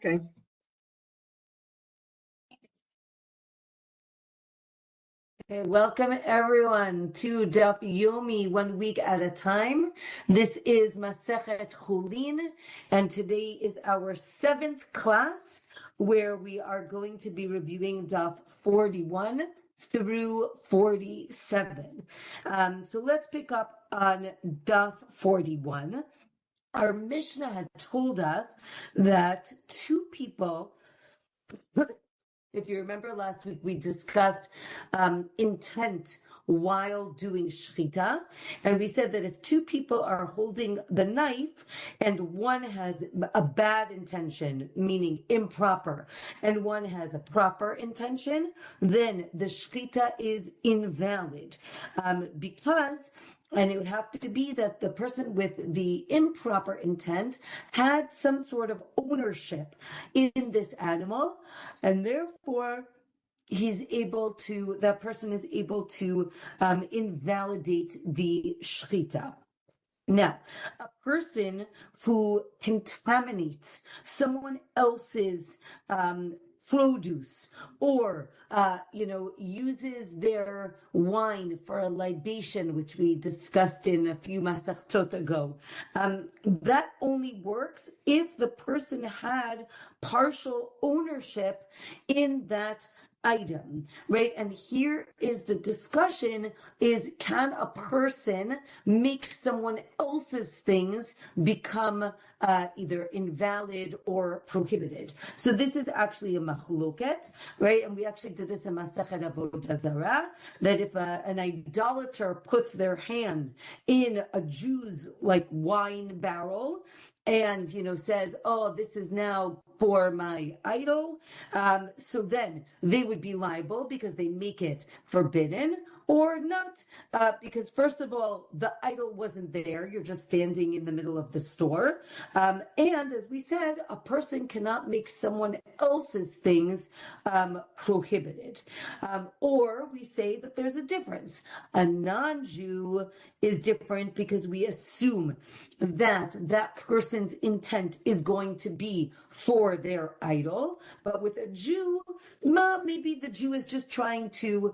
Okay. Welcome everyone to Daf Yomi, 1 week at a time. This is Masechet Chullin, and today is our 7th class where we are going to be reviewing Daf 41 through 47. So let's pick up on Daf 41. Our Mishnah had told us that two people, if you remember last week, we discussed intent while doing shchita, and we said that if two people are holding the knife and one has a bad intention, meaning improper, and one has a proper intention, then the shchita is invalid and it would have to be that the person with the improper intent had some sort of ownership in this animal, and therefore that person is able to invalidate the shchita. Now, a person who contaminates someone else's produce, or uses their wine for a libation, which we discussed in a few masechtot ago, that only works if the person had partial ownership in that item, right? And here is the discussion: is can a person make someone else's things become either invalid or prohibited? So this is actually a machloket, right? And we actually did this in Masechet Avodah Zarah, that if an idolater puts their hand in a Jew's like wine barrel and says, oh, this is now for my idol, so then they would be liable because they make it forbidden, or not, because first of all, the idol wasn't there, you're just standing in the middle of the store, and as we said, a person cannot make someone else's things prohibited, or we say that there's a difference. A non-Jew is different because we assume that that person's intent is going to be for their idol, but with a Jew, maybe the Jew is just trying to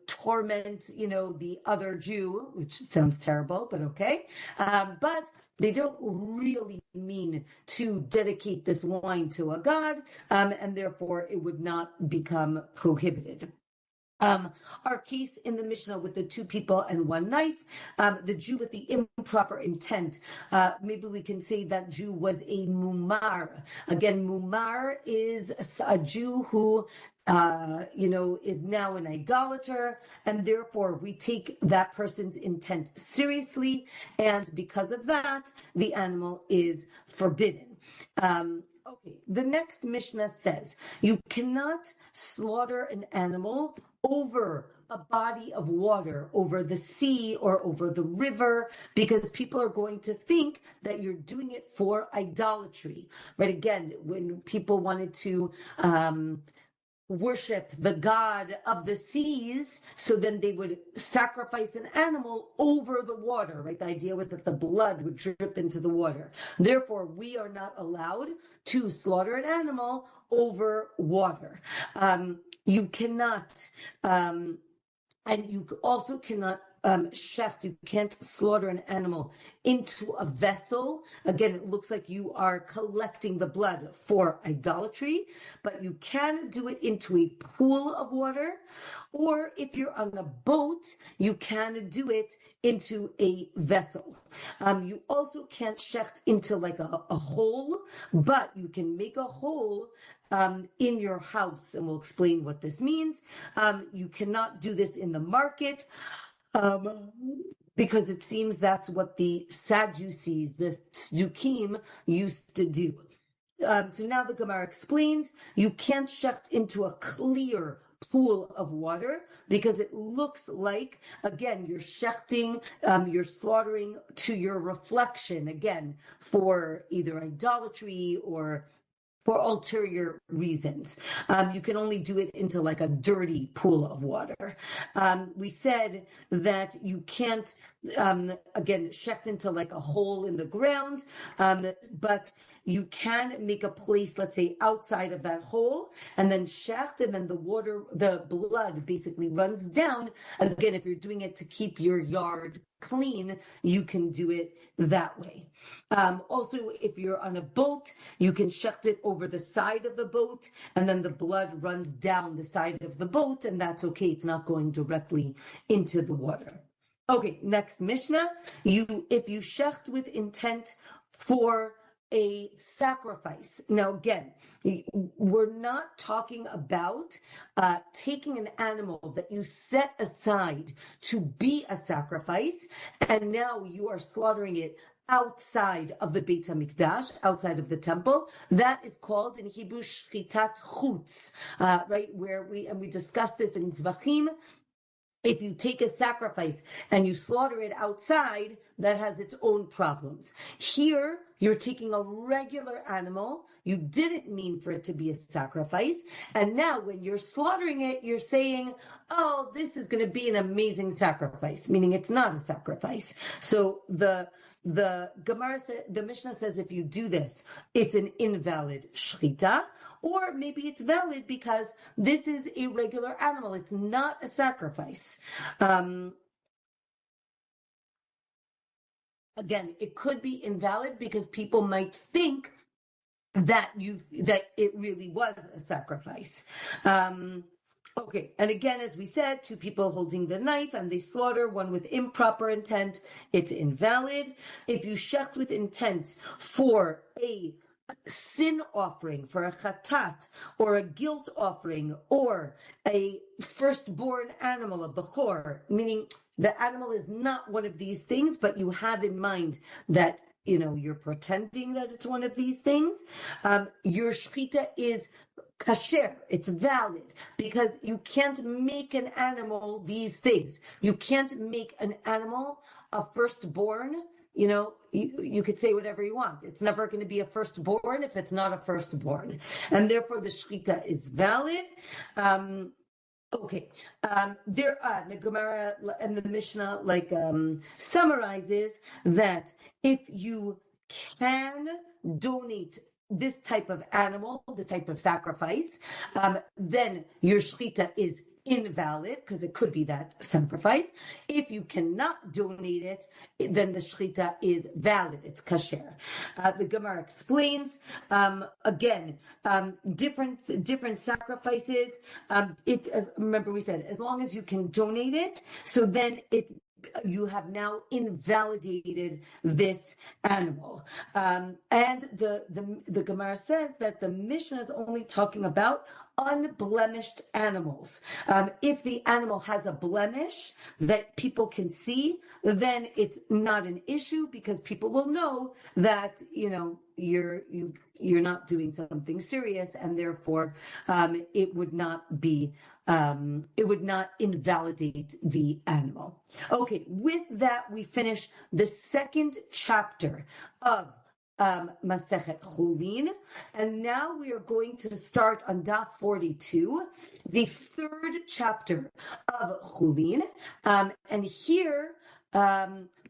torment, the other Jew, which sounds terrible, but okay. But they don't really mean to dedicate this wine to a god, and therefore it would not become prohibited. Our case in the Mishnah with the two people and one knife, the Jew with the improper intent, maybe we can say that Jew was a mumar. Again, mumar is a Jew who is now an idolater, and therefore we take that person's intent seriously, and because of that, the animal is forbidden. Okay, the next Mishnah says you cannot slaughter an animal over a body of water, over the sea or over the river, because people are going to think that you're doing it for idolatry, right? Again, when people wanted to worship the god of the seas, so then they would sacrifice an animal over the water, right? The idea was that the blood would drip into the water. Therefore, we are not allowed to slaughter an animal over water. You cannot, and you also cannot shecht, you can't slaughter an animal into a vessel. Again, it looks like you are collecting the blood for idolatry, but you can do it into a pool of water, or if you're on a boat, you can do it into a vessel. You also can't shecht into like a hole, but you can make a hole in your house, and we'll explain what this means. You cannot do this in the market, because it seems that's what the Sadducees, the Tzdukim, used to do. So now the Gemara explains you can't shecht into a clear pool of water because it looks like, again, you're shechting, you're slaughtering to your reflection, again, for either idolatry or for ulterior reasons. You can only do it into like a dirty pool of water. We said that you can't, again, shecht into like a hole in the ground, but you can make a place, let's say, outside of that hole, and then shecht, and then the blood basically runs down. Again, if you're doing it to keep your yard clean, you can do it that way. Also, if you're on a boat, you can shecht it over the side of the boat, and then the blood runs down the side of the boat, and that's okay. It's not going directly into the water. Okay, next Mishnah. If you shecht with intent for a sacrifice. Now, again, we're not talking about taking an animal that you set aside to be a sacrifice, and now you are slaughtering it outside of the Beit HaMikdash, outside of the temple. That is called in Hebrew shchitat chutz, right? Where we discussed this in Zvachim. If you take a sacrifice and you slaughter it outside, that has its own problems. Here, you're taking a regular animal. You didn't mean for it to be a sacrifice. And now when you're slaughtering it, you're saying, oh, this is going to be an amazing sacrifice, meaning it's not a sacrifice. So the Gemara the Mishnah says if you do this, it's an invalid shchita, or maybe it's valid because this is a regular animal. It's not a sacrifice. Again, it could be invalid because people might think that it really was a sacrifice. Okay, and again, as we said, two people holding the knife and they slaughter one with improper intent, it's invalid. If you shecht with intent for a sin offering, for a chatat, or a guilt offering, or a firstborn animal, a bechor, meaning the animal is not one of these things, but you have in mind that you're pretending that it's one of these things, your shchita is kasher, it's valid, because you can't make an animal these things. You can't make an animal a firstborn. You could say whatever you want. It's never going to be a firstborn if it's not a firstborn. And therefore the shchita is valid. Okay, the Gemara and the Mishnah summarizes that if you can donate this type of animal, this type of sacrifice, then your shchita is invalid because it could be that sacrifice. If you cannot donate it, then the shchita is valid. It's kasher. The Gemara explains again different sacrifices. Remember we said as long as you can donate it, so then you have now invalidated this animal. And the Gemara says that the Mishnah is only talking about unblemished animals. If the animal has a blemish that people can see, then it's not an issue because people will know that you're not doing something serious, and therefore it would not invalidate the animal. Okay, with that we finish the second chapter of Masechet Chullin, and now we are going to start on Daf 42, the third chapter of Chullin, and here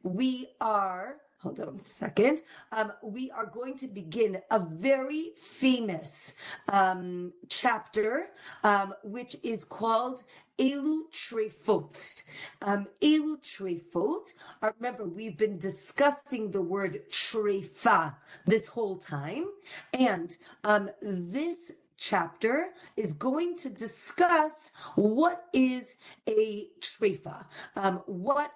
we are. Hold on a second. We are going to begin a very famous chapter, which is called Elu treifot. Elu treifot. Remember, we've been discussing the word treifa this whole time, and this chapter is going to discuss what is a treifa, what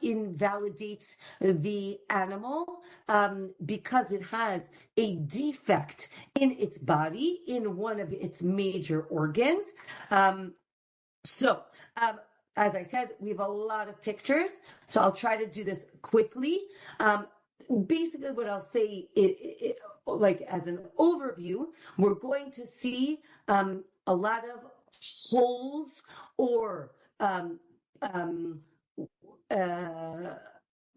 invalidates the animal because it has a defect in its body, in one of its major organs. As I said, we have a lot of pictures, so I'll try to do this quickly. Basically, what I'll say, as an overview, we're going to see a lot of holes or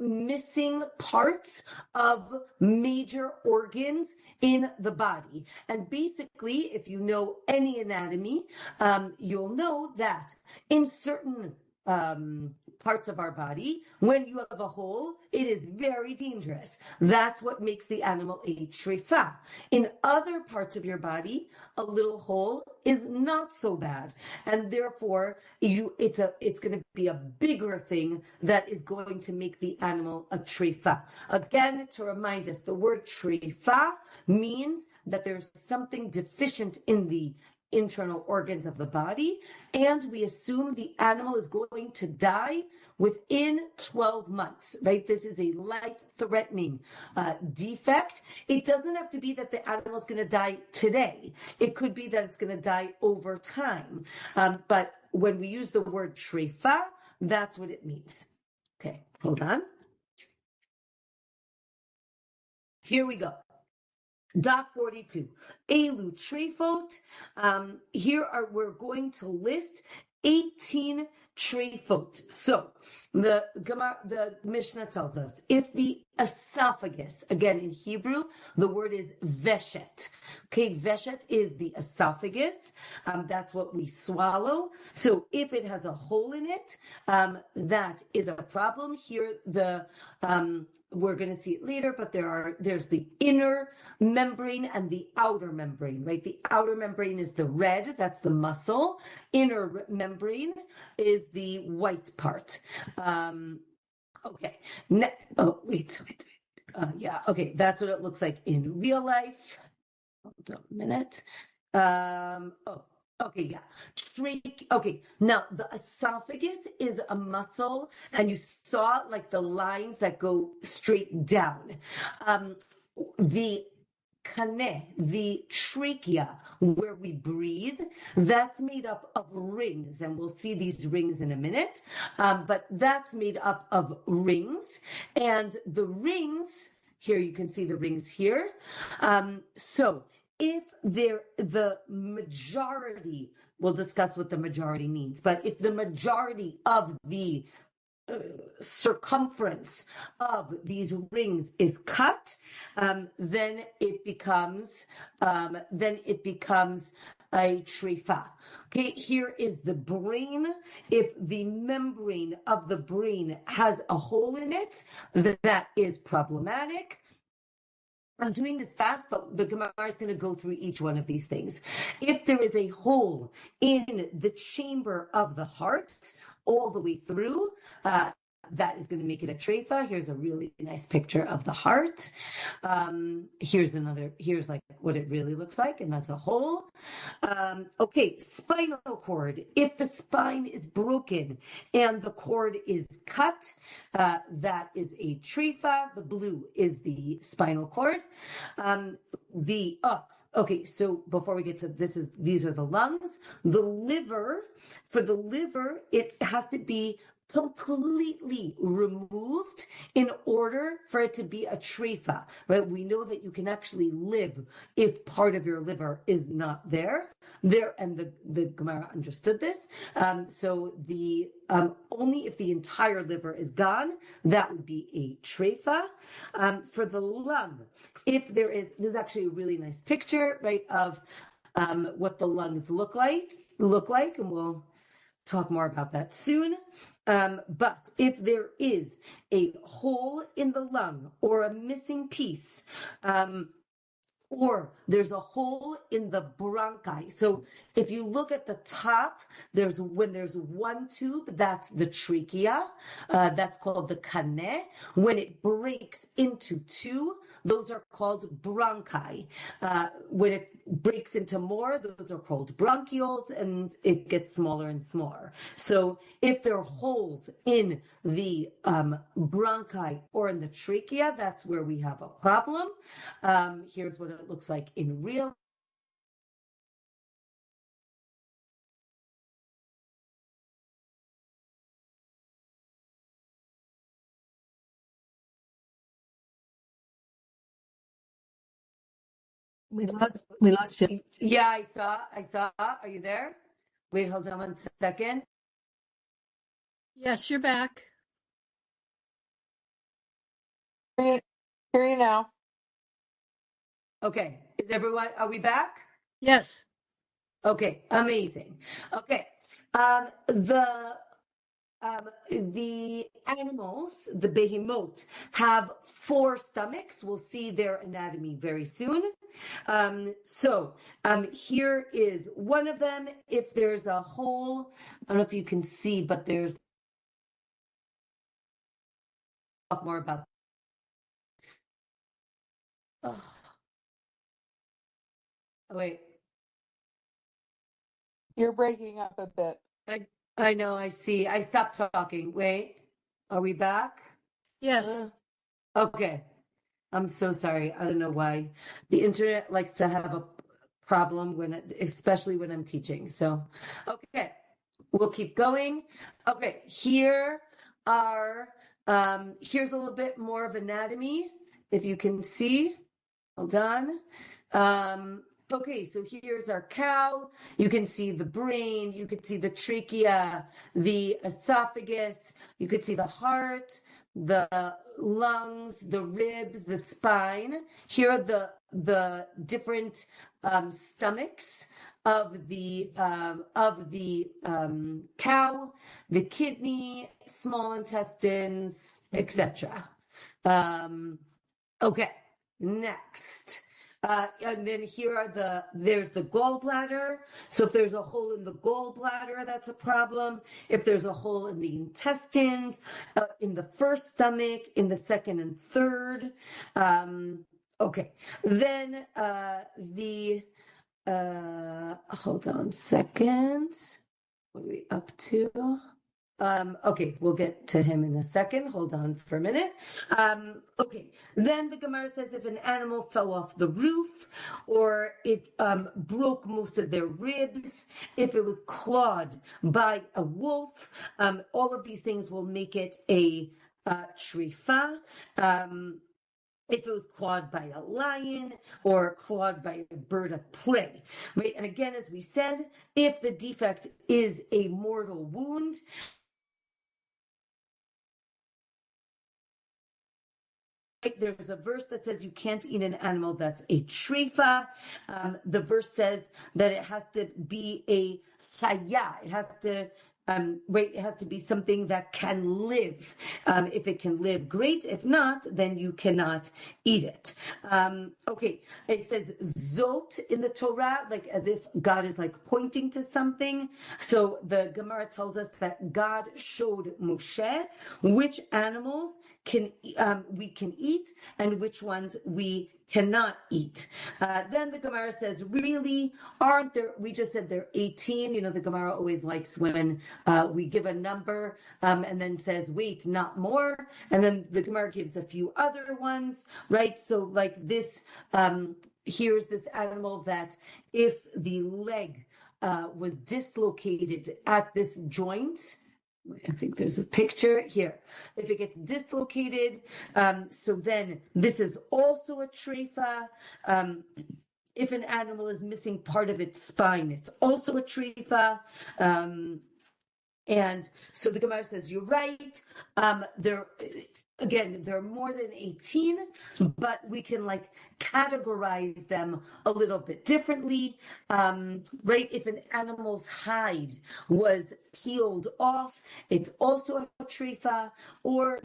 missing parts of major organs in the body. And basically, if you know any anatomy, you'll know that in certain parts of our body, when you have a hole, it is very dangerous. That's what makes the animal a treifot. In other parts of your body, a little hole is not so bad, and therefore it's going to be a bigger thing that is going to make the animal a treifot. Again, to remind us, the word treifot means that there's something deficient in the internal organs of the body, and we assume the animal is going to die within 12 months, right? This is a life-threatening defect. It doesn't have to be that the animal is going to die today. It could be that it's going to die over time. But when we use the word treifot, that's what it means. Okay, hold on. Here we go. Dot 42. Elu treifot. We're going to list 18 treifot. So the Mishnah tells us if the esophagus, again in Hebrew, the word is veshet. Okay, veshet is the esophagus. That's what we swallow. So if it has a hole in it, that is a problem. Here we're going to see it later, but there's the inner membrane and the outer membrane, right? The outer membrane is the red, that's the muscle. Inner membrane is the white part. Okay. Wait. Yeah. Okay. That's what it looks like in real life. Hold on a minute. Okay, yeah. Okay, now the esophagus is a muscle, and you saw like the lines that go straight down. The the trachea, where we breathe, that's made up of rings, and we'll see these rings in a minute. But that's made up of rings, and the rings here, you can see the rings here. So if the majority, we'll discuss what the majority means, but if the majority of the circumference of these rings is cut, then it becomes a treifot. Okay, here is the brain. If the membrane of the brain has a hole in it, that is problematic. I'm doing this fast, but the Gemara is going to go through each one of these things. If there is a hole in the chamber of the heart all the way through, that is going to make it a treifot. Here's a really nice picture of the heart. Here's like what it really looks like, and that's a hole. Okay, spinal cord. If the spine is broken and the cord is cut, that is a treifot. The blue is the spinal cord. Okay, so before we get to these are the lungs. The liver, for the liver, it has to be completely removed in order for it to be a treifot, right? We know that you can actually live if part of your liver is not there, and the Gemara understood this. So the only if the entire liver is gone, that would be a treifot. For the lung, if there's actually a really nice picture, right, of what the lungs look like, and we'll talk more about that soon. But if there is a hole in the lung or a missing piece, or there's a hole in the bronchi. So if you look at the top, when there's one tube, that's the trachea. That's called the kaneh. When it breaks into two, those are called bronchi. When it breaks into more, those are called bronchioles, and it gets smaller and smaller. So if there are holes in the bronchi or in the trachea, that's where we have a problem. Here's what it looks like in real. We lost you. Yeah, I saw. Are you there? Wait, hold on 1 second. Yes, you're back. Hear you now. Okay, are we back? Yes. Okay, amazing. Okay, The animals, the behemoth, have 4 stomachs. We'll see their anatomy very soon. Here is one of them. If there's a hole, I don't know if you can see, but there's more about. Oh, wait. You're breaking up a bit. I know, I see. I stopped talking. Wait, are we back? Yes. Okay. I'm so sorry. I don't know why. The internet likes to have a problem especially when I'm teaching. So, okay, we'll keep going. Okay, here's a little bit more of anatomy, if you can see. Hold on. Okay, so here's our cow. You can see the brain, you can see the trachea, the esophagus, you could see the heart, the lungs, the ribs, the spine. Here are the different stomachs of the cow, the kidney, small intestines, etc. Okay, next. And then there's the gallbladder. So if there's a hole in the gallbladder, that's a problem. If there's a hole in the intestines, in the first stomach, in the second and third. Okay, then hold on a second. What are we up to? Okay, we'll get to him in a second. Hold on for a minute. Okay, then the Gemara says if an animal fell off the roof or it broke most of their ribs, if it was clawed by a wolf, all of these things will make it a treifot. If it was clawed by a lion or clawed by a bird of prey, right? And again, as we said, if the defect is a mortal wound, there's a verse that says you can't eat an animal that's a treifot. The verse says that it has to be a trachea. It has to it has to be something that can live. If it can live, great. If not, then you cannot eat it. Okay, it says zot in the Torah, like as if God is like pointing to something. So the Gemara tells us that God showed Moshe which animals we can eat and which ones we cannot eat. Then the Gemara says, really, aren't there, we just said there are 18. You know, the Gemara always likes when we give a number and then says, wait, not more. And then the Gemara gives a few other ones, right? So like this, here's this animal that if the leg was dislocated at this joint, I think there's a picture here. If it gets dislocated, so then this is also a treifot. If an animal is missing part of its spine, it's also a treifot. And so the Gemara says, you're right. There are more than 18, but we can like categorize them a little bit differently, right? If an animal's hide was peeled off, it's also a treifot, or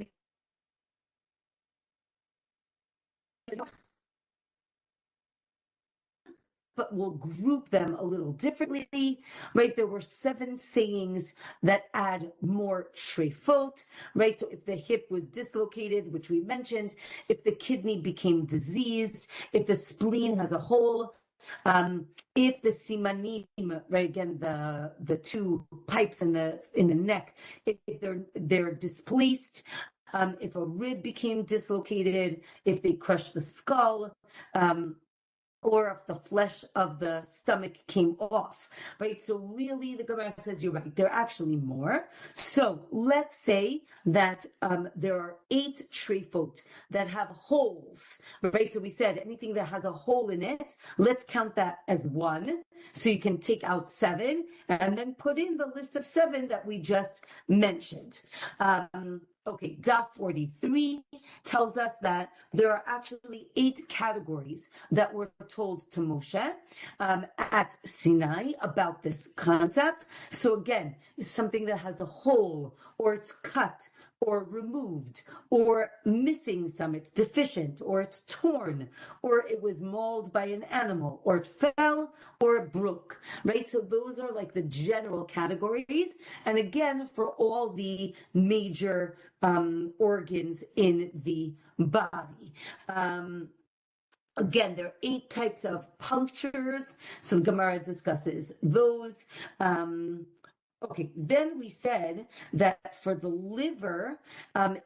but we'll group them a little differently, right? There were 7 sayings that add more treifot, right? So if the hip was dislocated, which we mentioned, if the kidney became diseased, if the spleen has a hole, if the simanim, right, again, the 2 pipes in the neck, if they're displaced, if a rib became dislocated, if they crushed the skull, or if the flesh of the stomach came off, right? So really, the Gemara says you're right. There are actually more. So let's say that there are 8 treifot that have holes, right? So we said anything that has a hole in it, let's count that as 1. So you can take out 7 and then put in the list of 7 that we just mentioned. Okay, Daf 43 tells us that there are actually 8 categories that were told to Moshe at Sinai about this concept. So again, it's something that has a hole, or it's cut, or removed, or missing some, it's deficient, or it's torn, or it was mauled by an animal, or it fell, or it broke, right? So those are like the general categories. And again, for all the major organs in the body. Again, there are 8 types of punctures. So the Gemara discusses those. Okay, then we said that for the liver,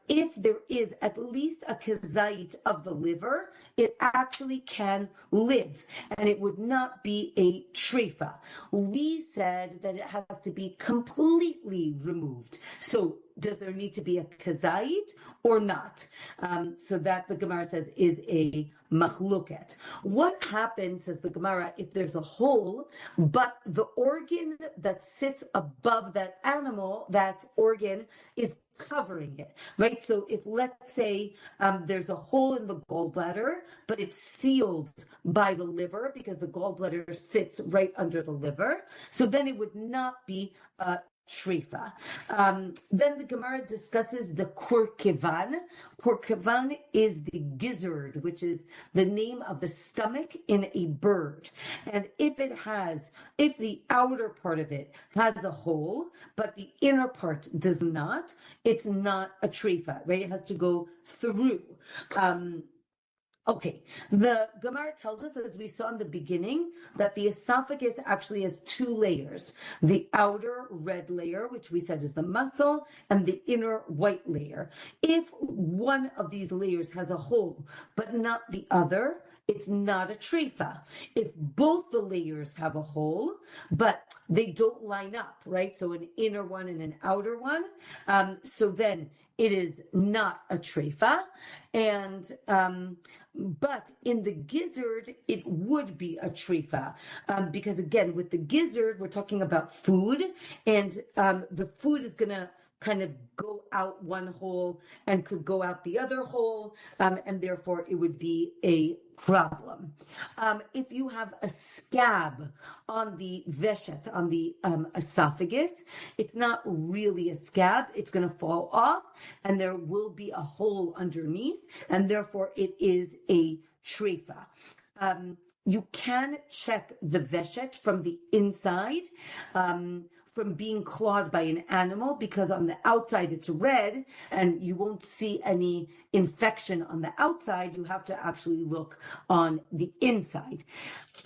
if there is at least a kazait of the liver, it actually can live, and it would not be a treifa. We said that it has to be completely removed. So does there need to be a kazait or not? So that the Gemara says is a machluket. What happens, says the Gemara, if there's a hole, but the organ that sits above that animal, that organ is covering it, right? So if, let's say, there's a hole in the gallbladder, but it's sealed by the liver because the gallbladder sits right under the liver, so then it would not be treifa. Then the Gemara discusses the kurkevan. Kurkevan is the gizzard, which is the name of the stomach in a bird. And if the outer part of it has a hole, but the inner part does not, it's not a treifa, right? It has to go through. Okay, the Gemara tells us, as we saw in the beginning, that the esophagus actually has 2 layers. The outer red layer, which we said is the muscle, and the inner white layer. If one of these layers has a hole, but not the other, it's not a treifa. If both the layers have a hole, but they don't line up, right? So an inner one and an outer one, so then it is not a treifa. And but in the gizzard, it would be a treifa, because again, with the gizzard, we're talking about food, and the food is going to kind of go out one hole and could go out the other hole, and therefore it would be a problem. If you have a scab on the veshet, on the esophagus, it's not really a scab. It's going to fall off, and there will be a hole underneath, and therefore it is a treifa. You can check the veshet from the inside, from being clawed by an animal, because on the outside it's red and you won't see any infection on the outside. You have to actually look on the inside.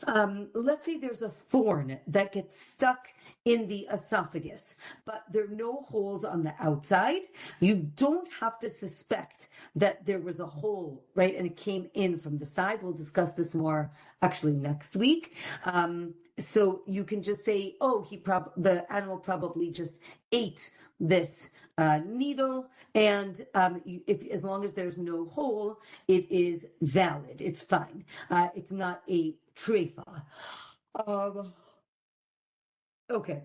Let's say there's a thorn that gets stuck in the esophagus, but there are no holes on the outside. You don't have to suspect that there was a hole, right? And it came in from the side. We'll discuss this more actually next week. So you can just say, oh, the animal probably just ate this needle, and as long as there's no hole, it is valid. It's fine. It's not a treifa. Okay.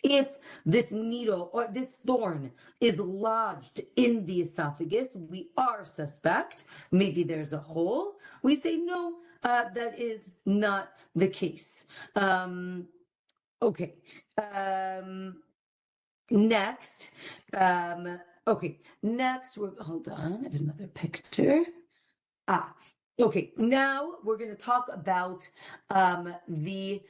If this needle or this thorn is lodged in the esophagus, we are suspect. Maybe there's a hole. We say no, that is not the case. Okay. Next. Next, hold on, I have another picture. Okay, now we're going to talk about the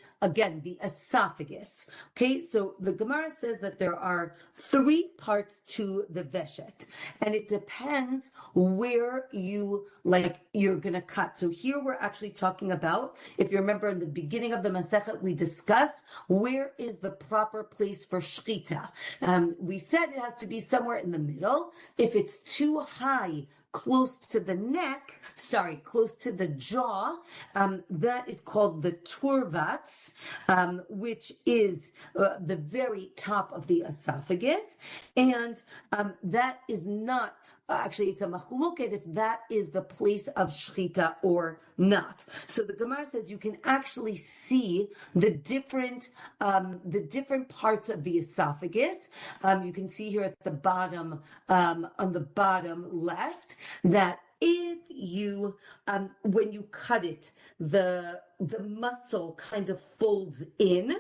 esophagus. Okay, so the Gemara says that there are 3 parts to the veshet, and it depends where you're going to cut. So here we're actually talking about, if you remember in the beginning of the Masechet, we discussed where is the proper place for shchita. We said it has to be somewhere in the middle. If it's too high, close to the jaw, that is called the turvats, which is the very top of the esophagus, and that is not actually it's a machloket if that is the place of shchita or not. So the Gemara says you can actually see the different parts of the esophagus. You can see here at the bottom, on the bottom left, that if you when you cut it, the muscle kind of folds in,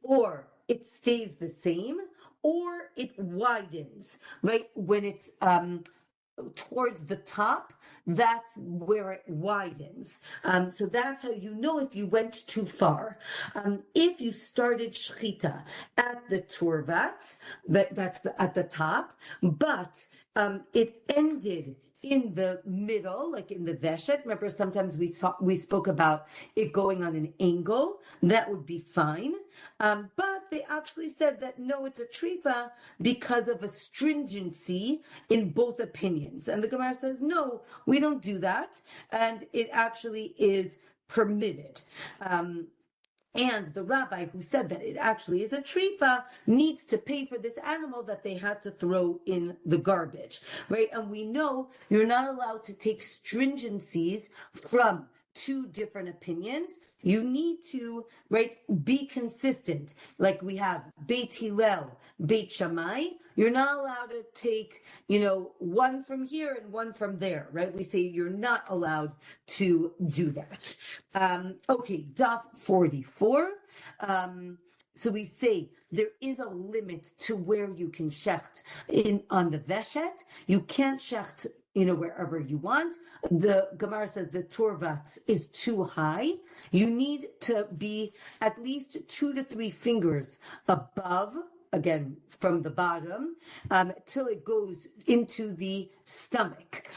or it stays the same, or it widens, right? When it's towards the top, that's where it widens. So that's how you know if you went too far. If you started shchita at the turvat, that's at the top, but it ended in the middle, like in the veshet. Remember, sometimes we spoke about it going on an angle. That would be fine. But they actually said that no, it's a treifa because of astringency in both opinions. And the Gemara says, no, we don't do that. And it actually is permitted. And the rabbi who said that it actually is a treifa needs to pay for this animal that they had to throw in the garbage, right? And we know you're not allowed to take stringencies from two different opinions. You need to, right, be consistent. Like we have Beit Hillel, Beit Shammai. You're not allowed to take, one from here and one from there, right? We say you're not allowed to do that. Okay, Daf 44. So we say there is a limit to where you can shecht on the veshet. You can't shecht wherever you want. The Gemara says the turvatz is too high. You need to be at least 2 to 3 fingers above, again, from the bottom, till it goes into the stomach.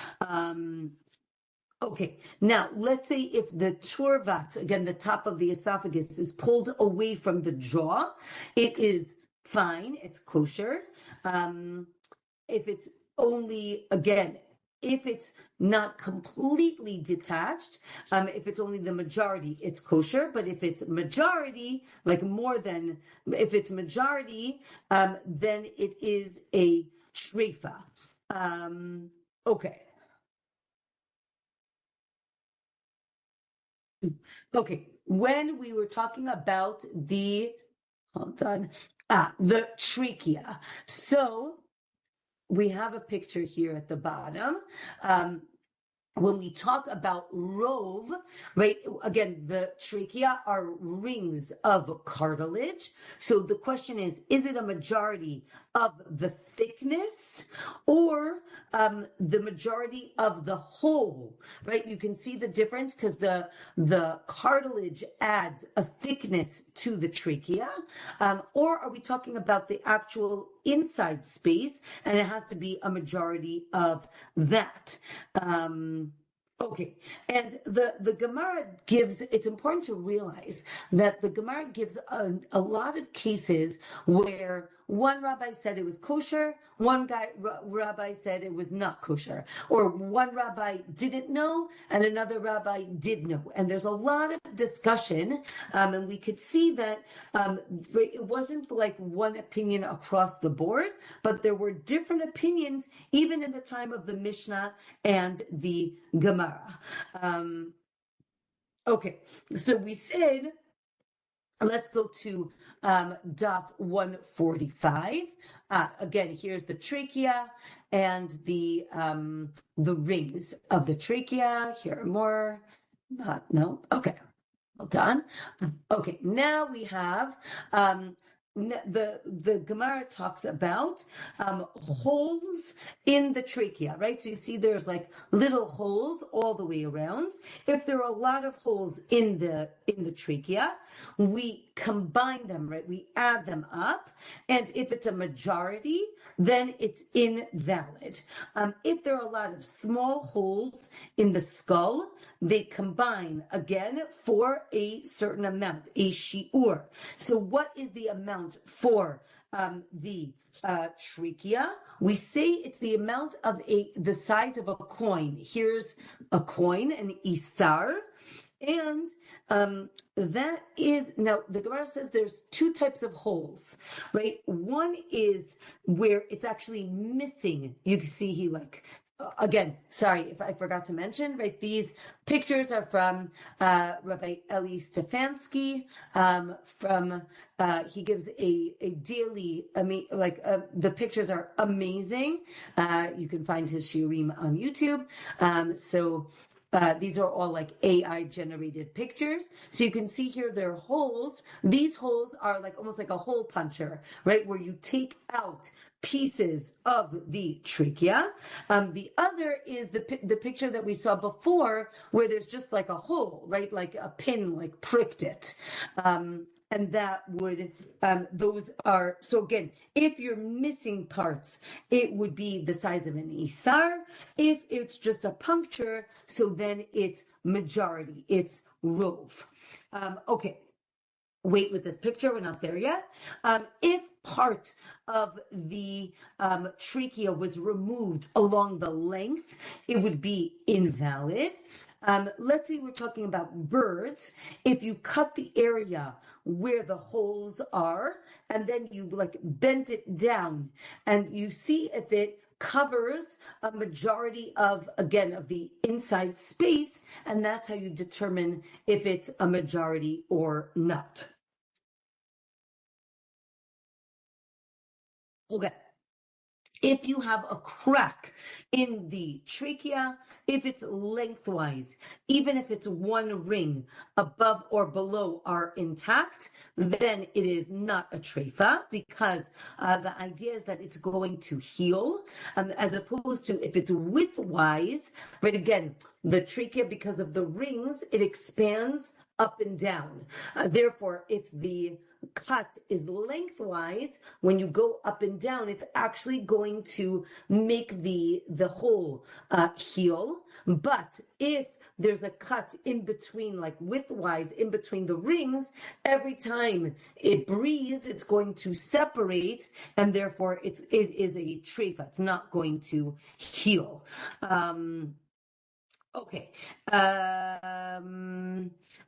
Okay, now let's say if the turvat, again, the top of the esophagus, is pulled away from the jaw, it is fine, it's kosher. If it's only, again, if it's not completely detached, if it's only the majority, it's kosher. But if it's majority, if it's majority, then it is a treifa. Okay. Okay. When we were talking about the trachea. So we have a picture here at the bottom. When we talk about rove, right, again, the trachea are rings of cartilage. So the question is it a majority of the thickness or the majority of the whole, right? You can see the difference because the cartilage adds a thickness to the trachea. Or are we talking about the actual inside space, and it has to be a majority of that? Okay, and the Gemara gives, it's important to realize that the Gemara gives a lot of cases where one rabbi said it was kosher, one rabbi said it was not kosher, or one rabbi didn't know and another rabbi did know. And there's a lot of discussion, and we could see that it wasn't like one opinion across the board, but there were different opinions even in the time of the Mishnah and the Gemara. Okay, so we said, let's go to Daf 145. Again, here's the trachea and the rings of the trachea. Here are more. No. Okay. Well done. Okay. Now we have the Gemara talks about holes in the trachea, right? So you see there's like little holes all the way around. If there are a lot of holes in the trachea, we combine them, right? We add them up, and if it's a majority, then it's invalid. If there are a lot of small holes in the skull, they combine again for a certain amount, a shi'ur. So what is the amount for the trachea? We say it's the amount of the size of a coin. Here's a coin, an isar. And that is, now the Gemara says there's 2 types of holes, right? One is where it's actually missing. You can see he like again, sorry if I forgot to mention, right? These pictures are from Rabbi Eli Stefanski. He gives a daily, the pictures are amazing. You can find his shiurim on YouTube. These are all like AI generated pictures. So you can see here there are holes. These holes are like almost like a hole puncher, right? Where you take out pieces of the trachea. The other is the picture that we saw before where there's just like a hole, right? Like a pin like pricked it. And that would, those are, so again, if you're missing parts, it would be the size of an isar. If it's just a puncture, so then it's majority, it's rove. Okay. Wait with this picture, we're not there yet. If part of the trachea was removed along the length, it would be invalid. Let's say we're talking about birds. If you cut the area where the holes are, and then you like bend it down, and you see if it covers a majority of, again, of the inside space, and that's how you determine if it's a majority or not. Okay. If you have a crack in the trachea, if it's lengthwise, even if it's one ring above or below are intact, then it is not a treifa, because the idea is that it's going to heal, as opposed to if it's widthwise. But again, the trachea, because of the rings, it expands up and down. Therefore, if the cut is lengthwise, when you go up and down, it's actually going to make the hole heal. But if there's a cut in between, like widthwise, in between the rings, every time it breathes, it's going to separate, and therefore it is a treifa. It's not going to heal. Okay.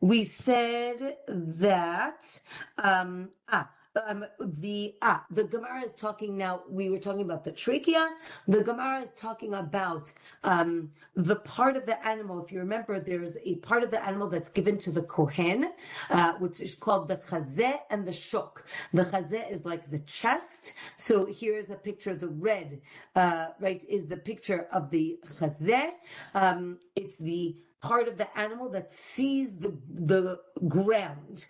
We said that the Gemara is talking now. We were talking about the trachea. The Gemara is talking about the part of the animal. If you remember, there's a part of the animal that's given to the kohen, which is called the chazeh and the shok. The chazeh is like the chest. So here's a picture. The red, right, is the picture of the chazeh. It's the part of the animal that sees the ground.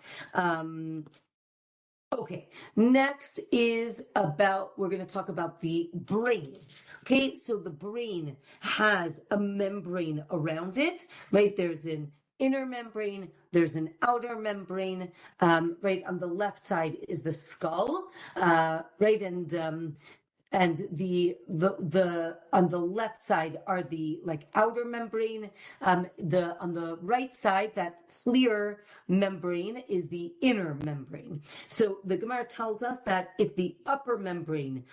Okay, next is we're going to talk about the brain. Okay, so the brain has a membrane around it, right? There's an inner membrane, there's an outer membrane, right? On the left side is the skull, right? And the on the left side are the like outer membrane. On the right side, that clear membrane is the inner membrane. So the Gemara tells us that if the upper membrane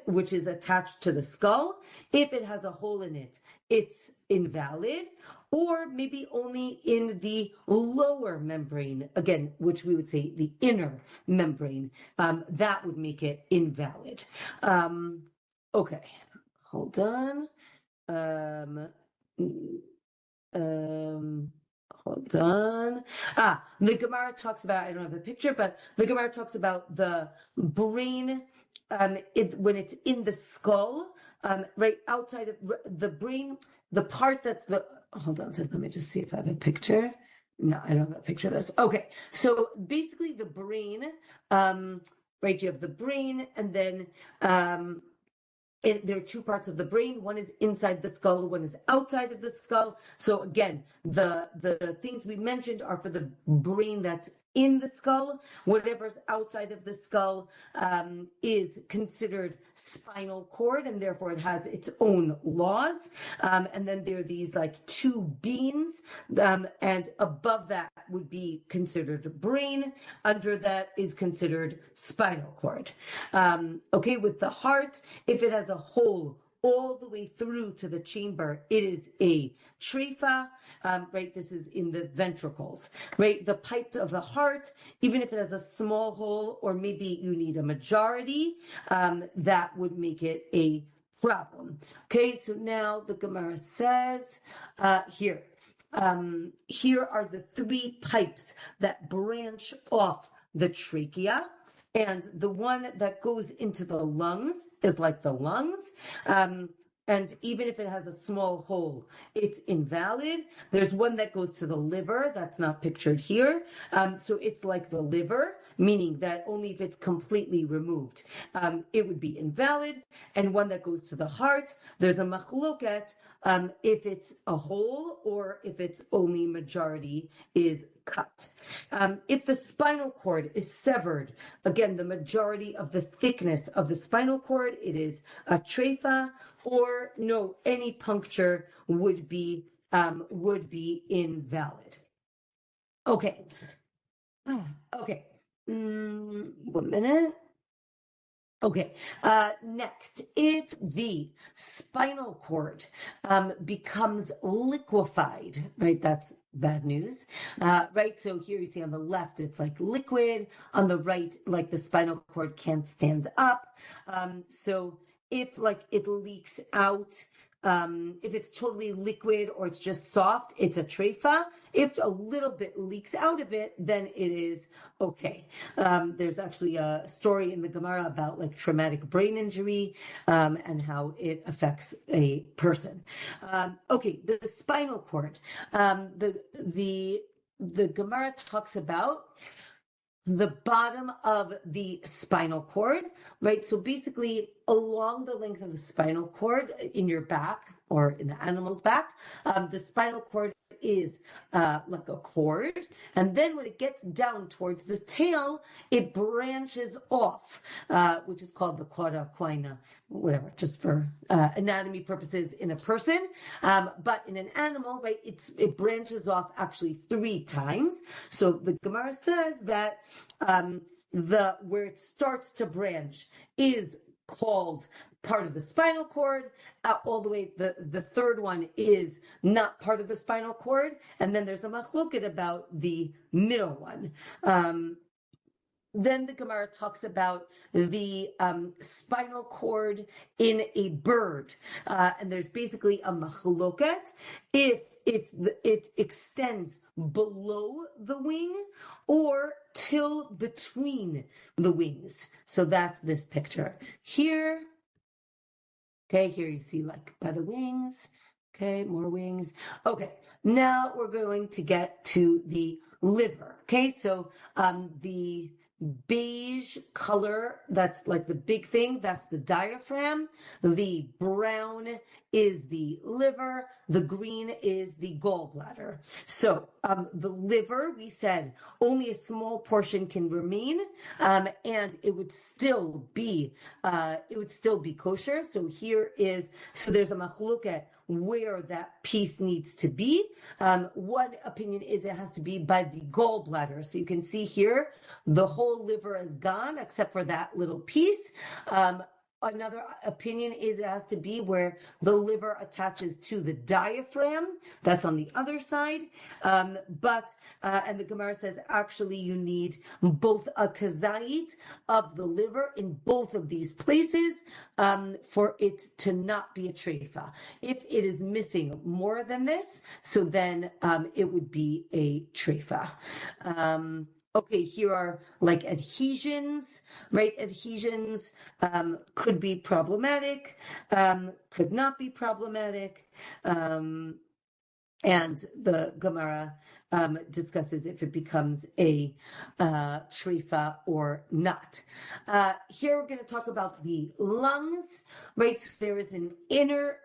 which is attached to the skull, if it has a hole in it, it's invalid. Or maybe only in the lower membrane, again, which we would say the inner membrane, that would make it invalid. Okay, hold on. Hold on. The Gemara talks about, I don't have the picture, but the Gemara talks about the brain when it's in the skull, right outside of the brain, the part that's hold on, let me just see if I have a picture. No, I don't have a picture of this. Okay, so basically the brain, right, you have the brain, and then there are two parts of the brain. One is inside the skull, one is outside of the skull. So again, the things we mentioned are for the brain that's in the skull. Whatever's outside of the skull is considered spinal cord, and therefore it has its own laws. And then there are these like two beans, and above that would be considered brain. Under that is considered spinal cord. Okay, with the heart, if it has a hole all the way through to the chamber, it is a treifa, right? This is in the ventricles, right? The pipe of the heart, even if it has a small hole, or maybe you need a majority, that would make it a problem. Okay, so now the Gemara says here are the three pipes that branch off the trachea, and the one that goes into the lungs is like the lungs. And even if it has a small hole, it's invalid. There's one that goes to the liver, that's not pictured here. So it's like the liver, meaning that only if it's completely removed, it would be invalid. And one that goes to the heart, there's a machloket, if it's a hole or if it's only majority is cut. If the spinal cord is severed, again, the majority of the thickness of the spinal cord, it is a treifot, or no, any puncture would be invalid. Okay. Okay. 1 minute. Okay, next, if the spinal cord becomes liquefied, right, that's bad news, right? So here you see on the left, it's like liquid, on the right, like the spinal cord can't stand up. So if like it leaks out, if it's totally liquid or it's just soft, it's a treifot. If a little bit leaks out of it, then it is okay. There's actually a story in the Gemara about like traumatic brain injury and how it affects a person. Okay, the spinal cord. The Gemara talks about the bottom of the spinal cord, right? So basically along the length of the spinal cord in your back or in the animal's back, the spinal cord is like a cord, and then when it gets down towards the tail, it branches off, which is called the cauda equina, whatever, just for anatomy purposes in a person. But in an animal, right, it branches off actually 3 times. So the Gemara says that where it starts to branch is called part of the spinal cord, all the way, the third one is not part of the spinal cord, and then there's a machloket about the middle one. Then the Gemara talks about the spinal cord in a bird, and there's basically a machloket if it extends below the wing or till between the wings. So that's this picture here. Okay, here you see like by the wings. Okay, more wings. Okay, now we're going to get to the liver. Okay, so the beige color, that's like the big thing, that's the diaphragm. The brown is the liver. The green is the gallbladder. So the liver, we said only a small portion can remain, and it would still be kosher. So there's a machloket where that piece needs to be. One opinion is it has to be by the gallbladder. So you can see here, the whole liver is gone except for that little piece. Another opinion is it has to be where the liver attaches to the diaphragm. That's on the other side. And the Gemara says, actually, you need both a kazait of the liver in both of these places for it to not be a treifot. If it is missing more than this, so then it would be a treifot. Okay, here are like adhesions, right? Adhesions could be problematic, could not be problematic. And the Gemara discusses if it becomes a treifot or not. Here we're going to talk about the lungs, right? So there is an inner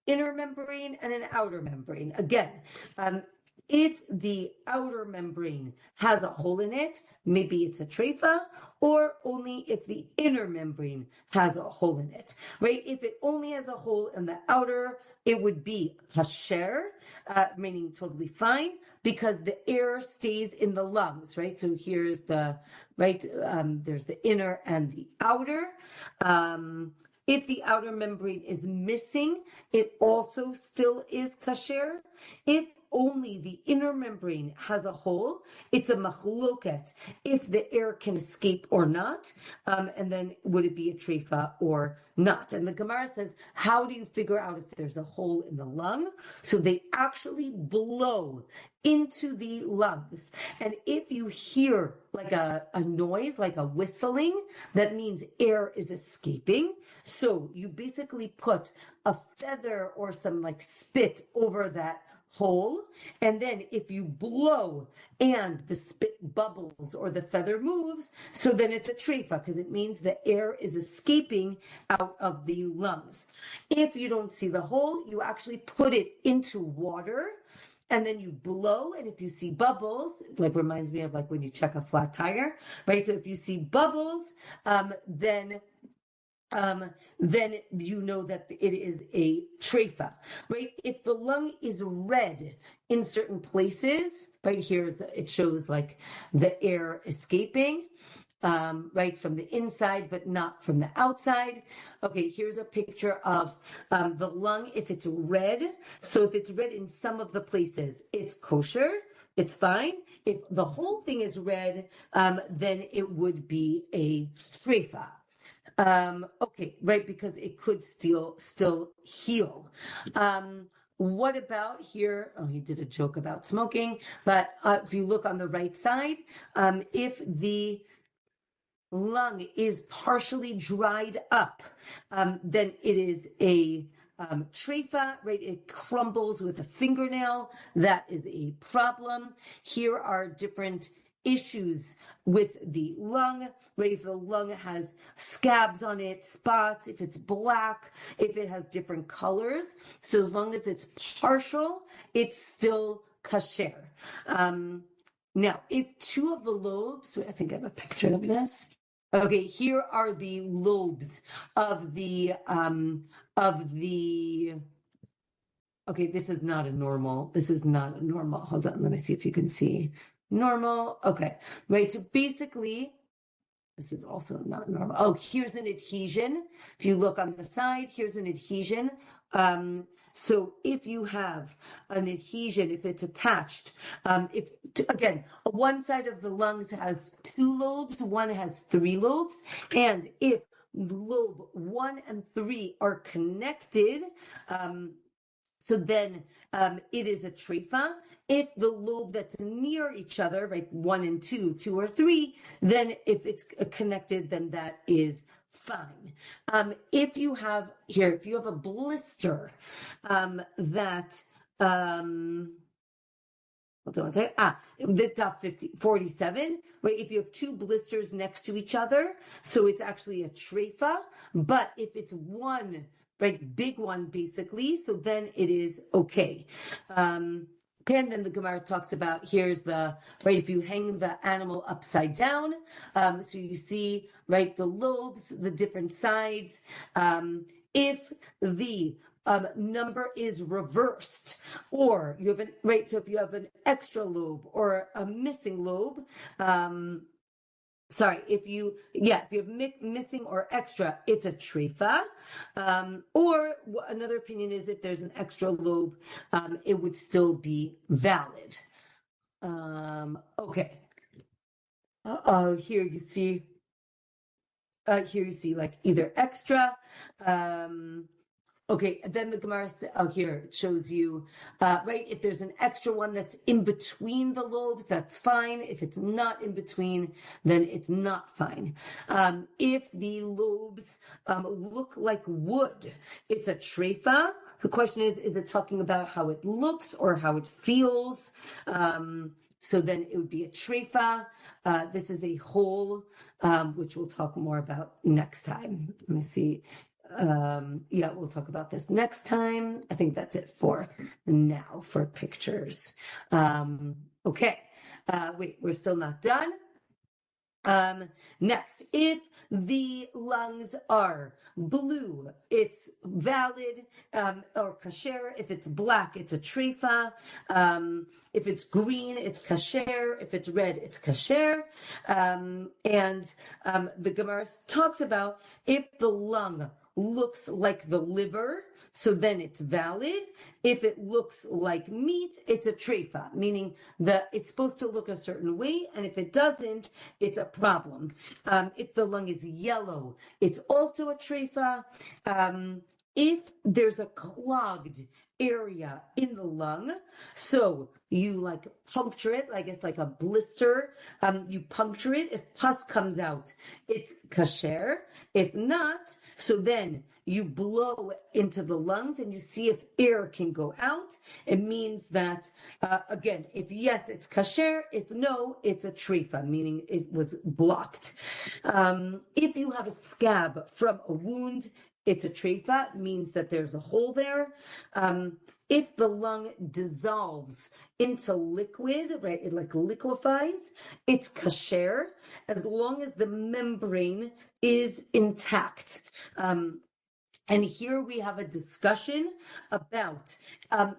membrane and an outer membrane. Again, if the outer membrane has a hole in it, maybe it's a treifot, or only if the inner membrane has a hole in it, right? If it only has a hole in the outer, it would be kasher, meaning totally fine, because the air stays in the lungs, right? So here's there's the inner and the outer. If the outer membrane is missing, it also still is kasher. If only the inner membrane has a hole, it's a machloket if the air can escape or not, and then would it be a treifa or not? And the Gemara says, how do you figure out if there's a hole in the lung? So they actually blow into the lungs, and if you hear like a noise, like a whistling, that means air is escaping. So you basically put a feather or some like spit over that hole, and then if you blow and the spit bubbles or the feather moves, so then it's a treifa, because it means the air is escaping out of the lungs. If you don't see the hole, you actually put it into water, and then you blow, and if you see bubbles, like reminds me of like when you check a flat tire, right? So if you see bubbles, then you know that it is a treifa, right? If the lung is red in certain places, right here it shows like the air escaping, right, from the inside, but not from the outside. Okay, here's a picture of the lung. If it's red, so if it's red in some of the places, it's kosher, it's fine. If the whole thing is red, then it would be a treifa. Okay, right, because it could still heal. What about here? Oh, he did a joke about smoking, but if you look on the right side, if the lung is partially dried up, then it is a treifa, right? It crumbles with a fingernail. That is a problem. Here are different issues with the lung, right? If the lung has scabs on it, spots, if it's black, if it has different colors. So as long as it's partial, it's still kasher. Now, if two of the lobes, I think I have a picture of this. Okay, here are the lobes of the okay, this is not a normal. Hold on, let me see if you can see normal. Okay, right. So basically, this is also not normal. Oh, here's an adhesion. If you look on the side, here's an adhesion. So if you have an adhesion, if it's attached, again, one side of the lungs has 2 lobes, one has 3 lobes, and if lobe 1 and 3 are connected, so then it is a treifa. If the lobe that's near each other, right, 1 and 2, 2 or 3, then if it's connected, then that is fine. If you have a blister that hold on one second. The top 47, right? If you have 2 blisters next to each other, so it's actually a treifa. But if it's one, right, big one basically, so then it is okay. Okay, and then the Gemara talks about, here's the, right, if you hang the animal upside down, so you see, right, the lobes, the different sides. If the number is reversed, or you have right, so if you have an extra lobe or a missing lobe, if you have missing or extra, it's a treifa. Or another opinion is if there's an extra lobe, it would still be valid. Okay. Here you see like either extra. Okay, then the Gemara here shows you, right, if there's an extra one that's in between the lobes, that's fine. If it's not in between, then it's not fine. If the lobes look like wood, it's a treifa. The question is it talking about how it looks or how it feels? So then it would be a treifa. This is a hole, which we'll talk more about next time. Let me see. We'll talk about this next time. I think that's it for now for pictures. Okay. Wait, we're still not done. Next, if the lungs are blue, it's valid, or kasher. If it's black, it's a treifa. If it's green, it's kasher. If it's red, it's kasher. And the Gemara talks about if the lung looks like the liver, so then it's valid. If it looks like meat, it's a treifot, meaning that it's supposed to look a certain way, and if it doesn't, it's a problem. If the lung is yellow, it's also a treifot. If there's a clogged area in the lung, so you like puncture it, like it's like a blister, you puncture it. If pus comes out, it's kasher. If not, so then you blow into the lungs and you see if air can go out. It means that, again, if yes, it's kasher. If no, it's a treifot, meaning it was blocked. If you have a scab from a wound, it's a treifot, means that there's a hole there. If the lung dissolves into liquid, right, it like liquefies, it's kasher, as long as the membrane is intact. And here we have a discussion about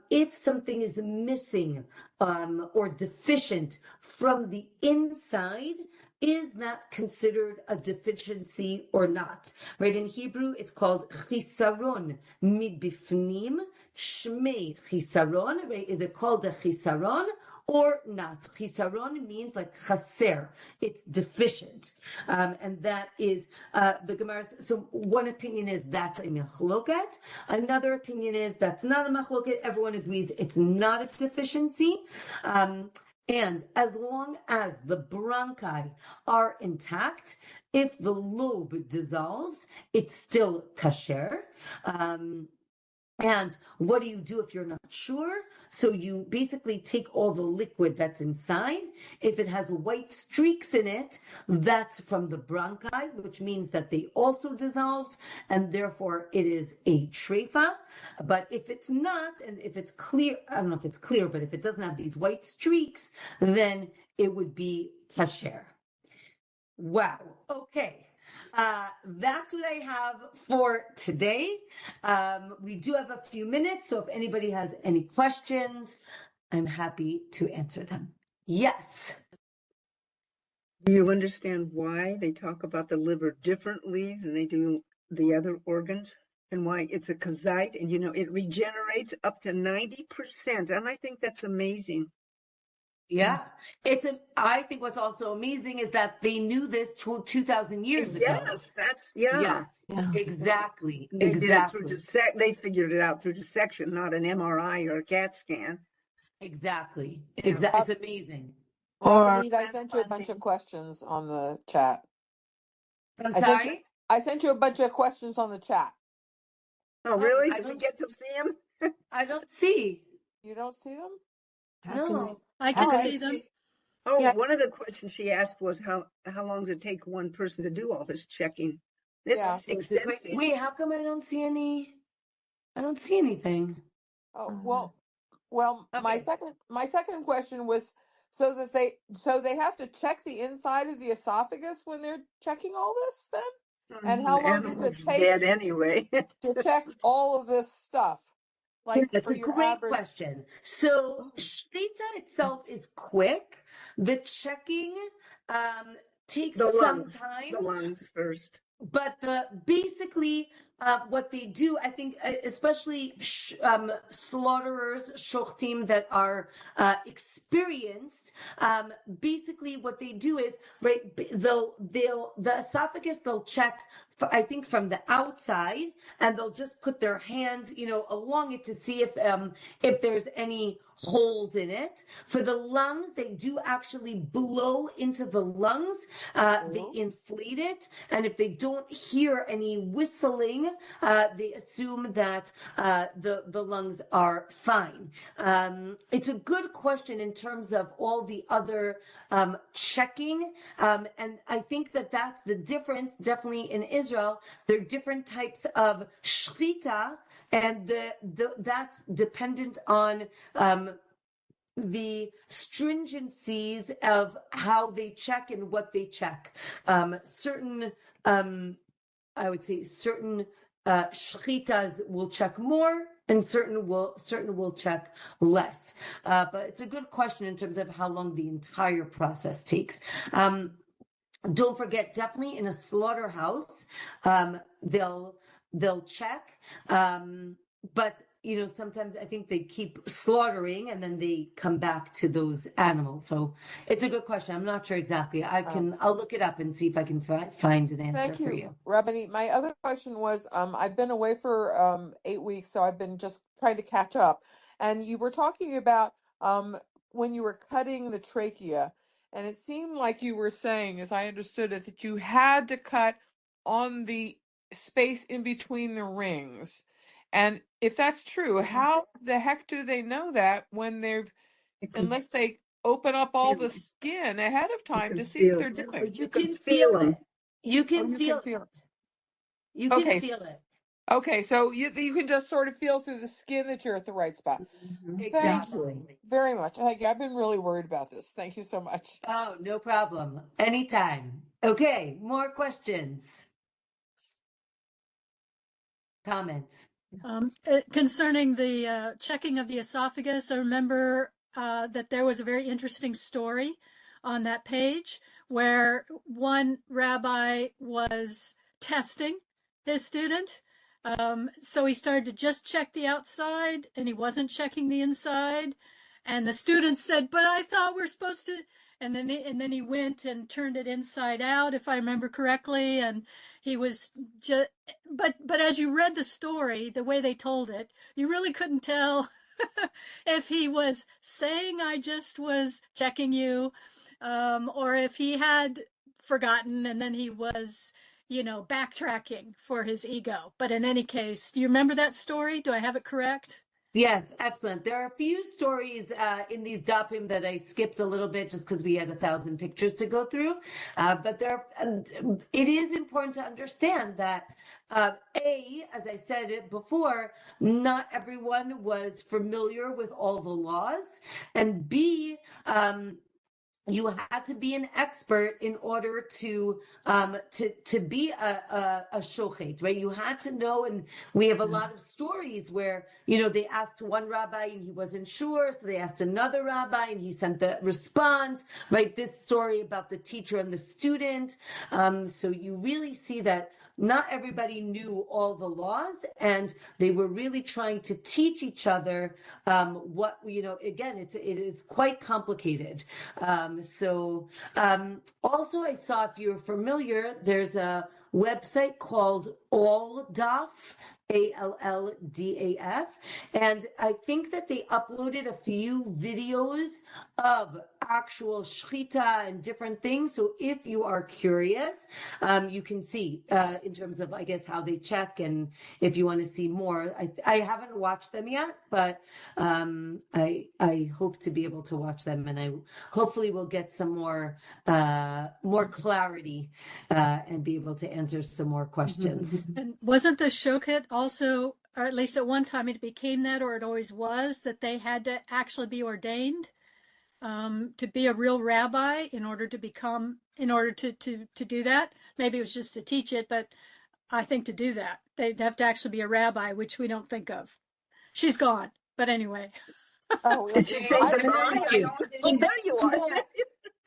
if something is missing or deficient from the inside, is that considered a deficiency or not? Right, in Hebrew, it's called chisaron mibifnim, shmei chisaron, right? Is it called a chisaron or not? Chisaron means like chaser, it's deficient. And that is the Gemara. So one opinion is that's a machloket. Another opinion is that's not a machloket. Everyone agrees it's not a deficiency. And as long as the bronchi are intact, if the lobe dissolves, it's still kasher. And what do you do if you're not sure? So you basically take all the liquid that's inside. If it has white streaks in it, that's from the bronchi, which means that they also dissolved, and therefore it is a treifot. But if it's not, and if it's clear, I don't know if it's clear, but if it doesn't have these white streaks, then it would be kasher. Wow. Okay. That's what I have for today. We do have a few minutes, so if anybody has any questions, I'm happy to answer them. Yes. Do you understand why they talk about the liver differently than they do the other organs? And why it's a kazite, and it regenerates up to 90%. And I think that's amazing. Yeah. I think what's also amazing is that they knew this 2,000 years ago. Yes, Yes, Yeah. exactly. They Exactly. did it through they figured it out through dissection, not an MRI or a CAT scan. Exactly. Yeah. It's amazing. Or Rabbanit, I sent you a bunch of questions on the chat. I'm sorry? I sent you a bunch of questions on the chat. Oh, really? I Did we don't get to see him? I don't see. You don't see them? No. I How can can see them. Oh, Yeah. one of the questions she asked was how long does it take one person to do all this checking? It's Yeah. So it's a great. extensive. Wait, how come I don't see any? I don't see anything. Oh, well, Okay. my second question was so they have to check the inside of the esophagus when they're checking all this then? And how The long does animal's it take dead anyway. to check all of this stuff? Like That's for a your great average. question. So Shrita itself is quick. The checking takes The some lungs, time. the lungs first. But basically what they do, I think, especially slaughterers, shochtim that are experienced, basically what they do is, right, the esophagus, they'll check, I think, from the outside, and they'll just put their hand, along it to see if there's any holes in it. For the lungs, they do actually blow into the lungs. They inflate it, and if they don't hear any whistling, they assume that the lungs are fine. It's a good question in terms of all the other checking, and I think that that's the difference. Definitely in Israel, there are different types of shchita, and that's dependent on the stringencies of how they check and what they check. Certain, I would say, certain shchitas will check more, and certain will check less. But it's a good question in terms of how long the entire process takes. Don't forget, definitely in a slaughterhouse, they'll they'll check. But sometimes I think they keep slaughtering and then they come back to those animals. So it's a good question. I'm not sure exactly. I'll look it up and see if I can find an answer Thank for you, you. Rabbanit. My other question was, I've been away for 8 weeks, so I've been just trying to catch up. And you were talking about when you were cutting the trachea, and it seemed like you were saying, as I understood it, that you had to cut on the space in between the rings. And if that's true, how the heck do they know that when unless they open up all the skin ahead of time to see what they're doing? You can feel it. You Oh, can you feel can feel it. You can Okay, feel it. okay, so you can just sort of feel through the skin that you're at the right spot. Thank you Exactly. very much. I've been really worried about this. Thank you so much. Oh, no problem. Anytime. Okay, more questions, comments. Concerning the checking of the esophagus, I remember that there was a very interesting story on that page where one rabbi was testing his student. So he started to just check the outside and he wasn't checking the inside. And the student said, "But I thought we're supposed to," and then he went and turned it inside out, if I remember correctly. And he was just, but as you read the story, the way they told it, you really couldn't tell if he was saying, "I just was checking you," or if he had forgotten and then he was, backtracking for his ego. But in any case, do you remember that story? Do I have it correct? Yes, excellent. There are a few stories in these dapim that I skipped a little bit just because we had 1,000 pictures to go through. But it is important to understand that as I said it before, not everyone was familiar with all the laws, and B, you had to be an expert in order to be a shochet, right? You had to know, and we have a lot of stories where they asked one rabbi and he wasn't sure, so they asked another rabbi and he sent the response, right? This story about the teacher and the student. So you really see that not everybody knew all the laws, and they were really trying to teach each other what again, it is quite complicated. Also, I saw, if you're familiar, there's a website called AllDaf, ALLDAF, and I think that they uploaded a few videos of actual shchita and different things. So if you are curious, you can see in terms of, I guess, how they check, and if you want to see more. I haven't watched them yet, but I hope to be able to watch them, and I hopefully will get some more clarity and be able to answer some more questions. And wasn't the shochet also, or at least at one time it became that, or it always was, that they had to actually be ordained to be a real rabbi in order to do that? Maybe it was just to teach it, but I think to do that, they'd have to actually be a rabbi, which we don't think of. She's gone, but anyway. Oh, Did you say I- goodbye? Oh, there you are.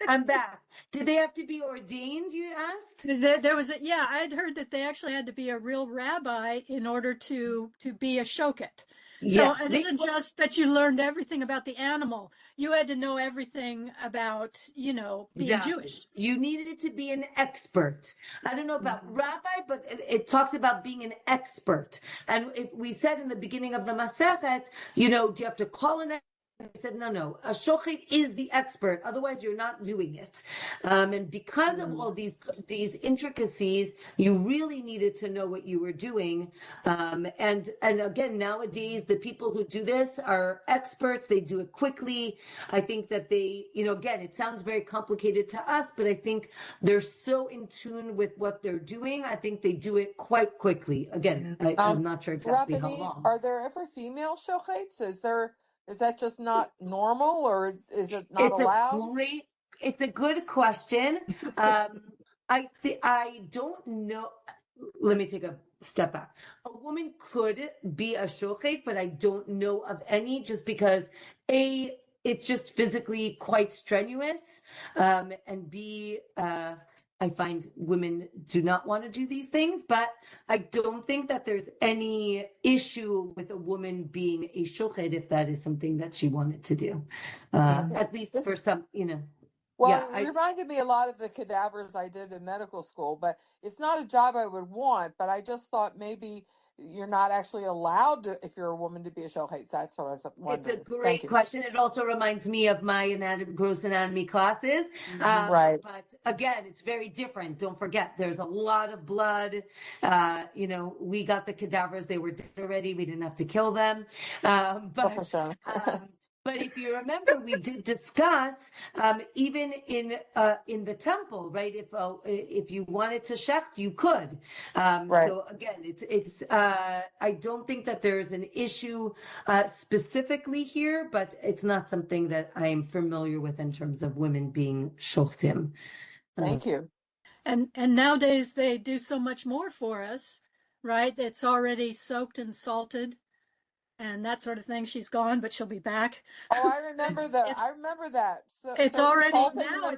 I'm back. Did they have to be ordained, you asked? There was I had heard that they actually had to be a real rabbi in order to be a shochet. So it isn't just that you learned everything about the animal. You had to know everything about, being Jewish. You needed to be an expert. I don't know about rabbi, but it talks about being an expert. And if we said in the beginning of the Masechet, do you have to call an expert? I said, no, a shochet is the expert. Otherwise, you're not doing it. And because of all these intricacies, you really needed to know what you were doing. And again, nowadays, the people who do this are experts. They do it quickly. I think that they, again, it sounds very complicated to us, but I think they're so in tune with what they're doing. I think they do it quite quickly. Again, I'm not sure exactly how Rabbanit, long. are there ever female shochets? Is that just not normal, or is it not allowed? It's a good question. I don't know. Let me take a step back. A woman could be a shochet, but I don't know of any, just because it's just physically quite strenuous, and B, I find women do not want to do these things, but I don't think that there's any issue with a woman being a shochet if that is something that she wanted to do. At least for some, Well, it reminded me a lot of the cadavers I did in medical school, but it's not a job I would want, but I just thought maybe you're not actually allowed to, if you're a woman, to be a shochet. That's what I was wondering. It's a great question. It also reminds me of my gross anatomy classes. Right. But again, it's very different. Don't forget, there's a lot of blood. We got the cadavers. They were dead already. We didn't have to kill them. But if you remember, we did discuss even in the temple, right? If you wanted to shecht, you could. Right. So again, it's I don't think that there's an issue specifically here, but it's not something that I am familiar with in terms of women being shochtim. Thank you. And nowadays they do so much more for us, right? It's already soaked and salted and that sort of thing. She's gone, but she'll be back. Oh, I remember that. So, it's already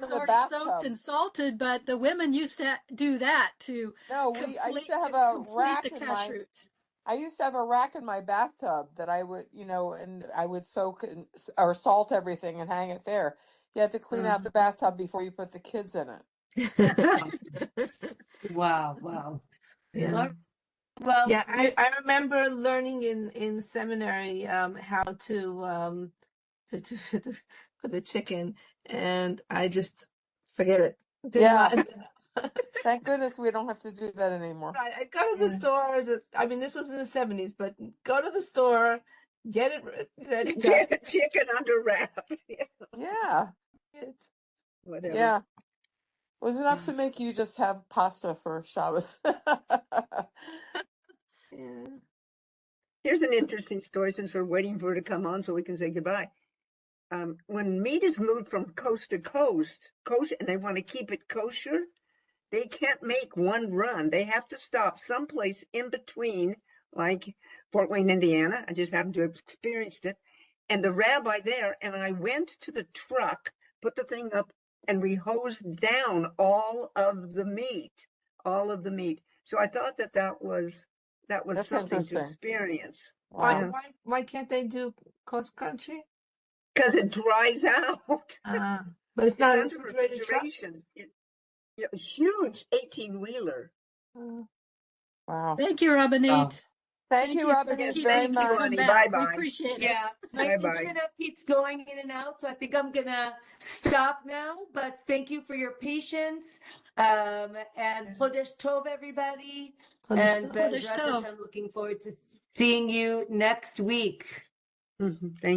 soaked and salted, but the women used to do that to I used to have a rack the kashrut. I used to have a rack in my bathtub that I would, and I would soak or salt everything and hang it there. You had to clean out the bathtub before you put the kids in it. Wow. Yeah. Well, yeah, I remember learning in seminary how to put the chicken, and I just forget it. Thank goodness we don't have to do that anymore. Right, I go to the store. This was in the 70s, but go to the store, get it ready. Get a chicken under wrap. Yeah. Whatever. Yeah. It was enough to make you just have pasta for Shabbos. Yeah. Here's an interesting story since we're waiting for her to come on so we can say goodbye. When meat is moved from coast to coast, and they want to keep it kosher, they can't make one run. They have to stop someplace in between, like Fort Wayne, Indiana. I just happened to have experienced it. And the rabbi there, and I went to the truck, put the thing up, and we hosed down all of the meat. So I thought that was That's something to experience. Wow. Why can't they do coast country? Because it dries out. But it's not under refrigeration. Huge 18-wheeler. Wow. Thank you, Rabbanit. Thank you, Rabbanit, very much. Bye-bye. We appreciate it. Yeah, my internet keeps going in and out, so I think I'm gonna stop now. But thank you for your patience. And Chodesh Tov, everybody. And Chodesh Tov. I'm looking forward to seeing you next week. Thank